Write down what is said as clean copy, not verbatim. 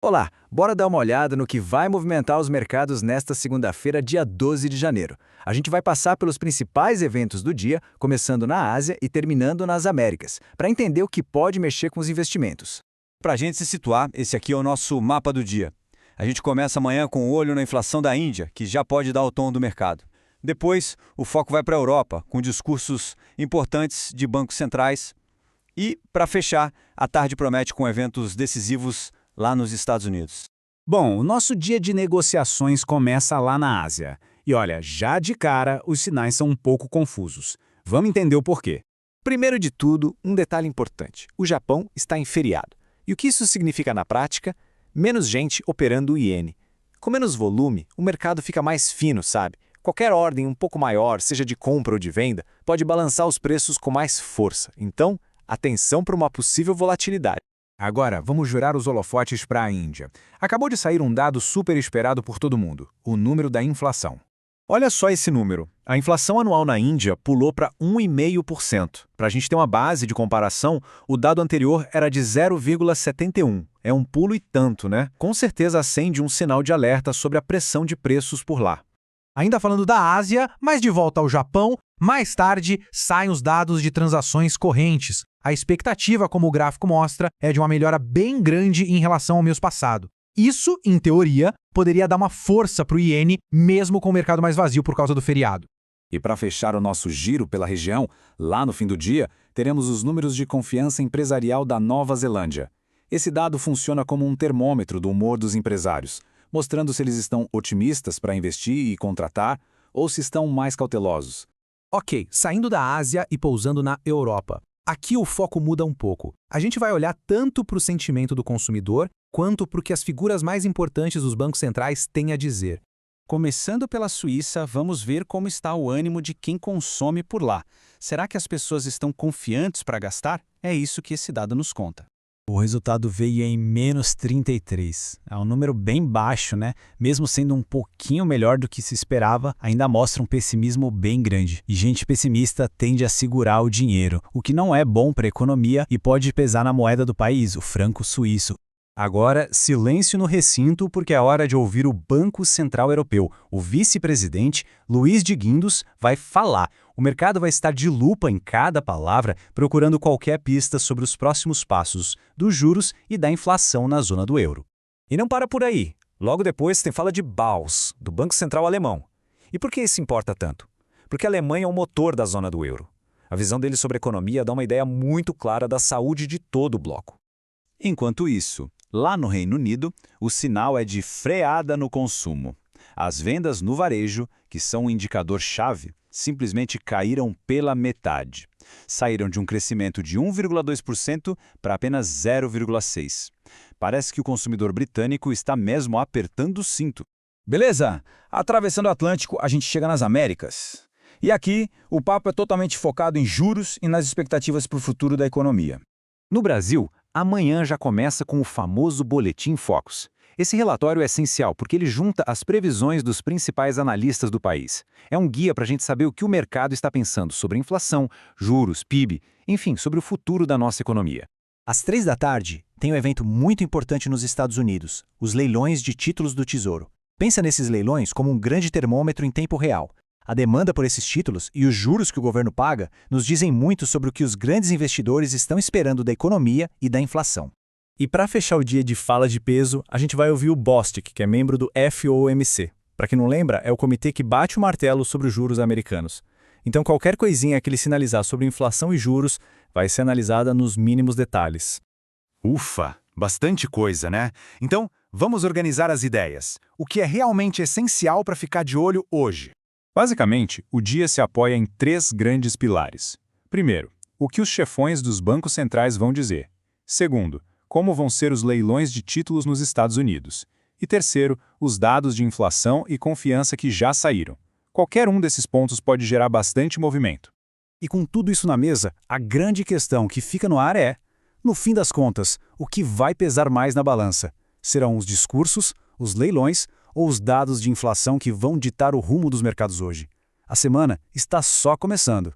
Olá, bora dar uma olhada no que vai movimentar os mercados nesta segunda-feira, dia 12 de janeiro. A gente vai passar pelos principais eventos do dia, começando na Ásia e terminando nas Américas, para entender o que pode mexer com os investimentos. Para a gente se situar, esse aqui é o nosso mapa do dia. A gente começa amanhã com o olho na inflação da Índia, que já pode dar o tom do mercado. Depois, o foco vai para a Europa, com discursos importantes de bancos centrais. E, para fechar, a tarde promete com eventos decisivos lá nos Estados Unidos. Bom, o nosso dia de negociações começa lá na Ásia. E olha, já de cara, os sinais são um pouco confusos. Vamos entender o porquê. Primeiro de tudo, um detalhe importante. O Japão está em feriado. E o que isso significa na prática? Menos gente operando o iene. Com menos volume, o mercado fica mais fino, sabe? Qualquer ordem um pouco maior, seja de compra ou de venda, pode balançar os preços com mais força. Então, atenção para uma possível volatilidade. Agora, vamos jurar os holofotes para a Índia. Acabou de sair um dado super esperado por todo mundo, o número da inflação. Olha só esse número. A inflação anual na Índia pulou para 1,5%. Para a gente ter uma base de comparação, o dado anterior era de 0,71. É um pulo e tanto, né? Com certeza acende um sinal de alerta sobre a pressão de preços por lá. Ainda falando da Ásia, mas de volta ao Japão, mais tarde saem os dados de transações correntes. A expectativa, como o gráfico mostra, é de uma melhora bem grande em relação ao mês passado. Isso, em teoria, poderia dar uma força para o iene, mesmo com o mercado mais vazio por causa do feriado. E para fechar o nosso giro pela região, lá no fim do dia, teremos os números de confiança empresarial da Nova Zelândia. Esse dado funciona como um termômetro do humor dos empresários, mostrando se eles estão otimistas para investir e contratar ou se estão mais cautelosos. Ok, saindo da Ásia e pousando na Europa. Aqui o foco muda um pouco. A gente vai olhar tanto para o sentimento do consumidor, quanto para o que as figuras mais importantes dos bancos centrais têm a dizer. Começando pela Suíça, vamos ver como está o ânimo de quem consome por lá. Será que as pessoas estão confiantes para gastar? É isso que esse dado nos conta. O resultado veio em menos 33. É um número bem baixo, né? Mesmo sendo um pouquinho melhor do que se esperava, ainda mostra um pessimismo bem grande. E gente pessimista tende a segurar o dinheiro, o que não é bom para a economia e pode pesar na moeda do país, o franco suíço. Agora, silêncio no recinto porque é hora de ouvir o Banco Central Europeu. O vice-presidente, Luiz de Guindos, vai falar. O mercado vai estar de lupa em cada palavra, procurando qualquer pista sobre os próximos passos dos juros e da inflação na zona do euro. E não para por aí. Logo depois tem fala de Baus, do Banco Central Alemão. E por que isso importa tanto? Porque a Alemanha é o motor da zona do euro. A visão dele sobre a economia dá uma ideia muito clara da saúde de todo o bloco. Enquanto isso, lá no Reino Unido, o sinal é de freada no consumo. As vendas no varejo, que são um indicador-chave, simplesmente caíram pela metade. Saíram de um crescimento de 1,2% para apenas 0,6%. Parece que o consumidor britânico está mesmo apertando o cinto. Beleza, atravessando o Atlântico, a gente chega nas Américas. E aqui, o papo é totalmente focado em juros e nas expectativas para o futuro da economia. No Brasil, amanhã já começa com o famoso Boletim Focus. Esse relatório é essencial porque ele junta as previsões dos principais analistas do país. É um guia para a gente saber o que o mercado está pensando sobre inflação, juros, PIB, enfim, sobre o futuro da nossa economia. Às 3 da tarde, tem um evento muito importante nos Estados Unidos, os leilões de títulos do Tesouro. Pensa nesses leilões como um grande termômetro em tempo real. A demanda por esses títulos e os juros que o governo paga nos dizem muito sobre o que os grandes investidores estão esperando da economia e da inflação. E para fechar o dia de fala de peso, a gente vai ouvir o Bostic, que é membro do FOMC. Para quem não lembra, é o comitê que bate o martelo sobre os juros americanos. Então qualquer coisinha que ele sinalizar sobre inflação e juros vai ser analisada nos mínimos detalhes. Ufa, bastante coisa, né? Então, vamos organizar as ideias. O que é realmente essencial para ficar de olho hoje? Basicamente, o dia se apoia em 3 grandes pilares. Primeiro, o que os chefões dos bancos centrais vão dizer. Segundo, como vão ser os leilões de títulos nos Estados Unidos. E terceiro, os dados de inflação e confiança que já saíram. Qualquer um desses pontos pode gerar bastante movimento. E com tudo isso na mesa, a grande questão que fica no ar é, no fim das contas, o que vai pesar mais na balança? Serão os discursos, os leilões ou os dados de inflação que vão ditar o rumo dos mercados hoje? A semana está só começando.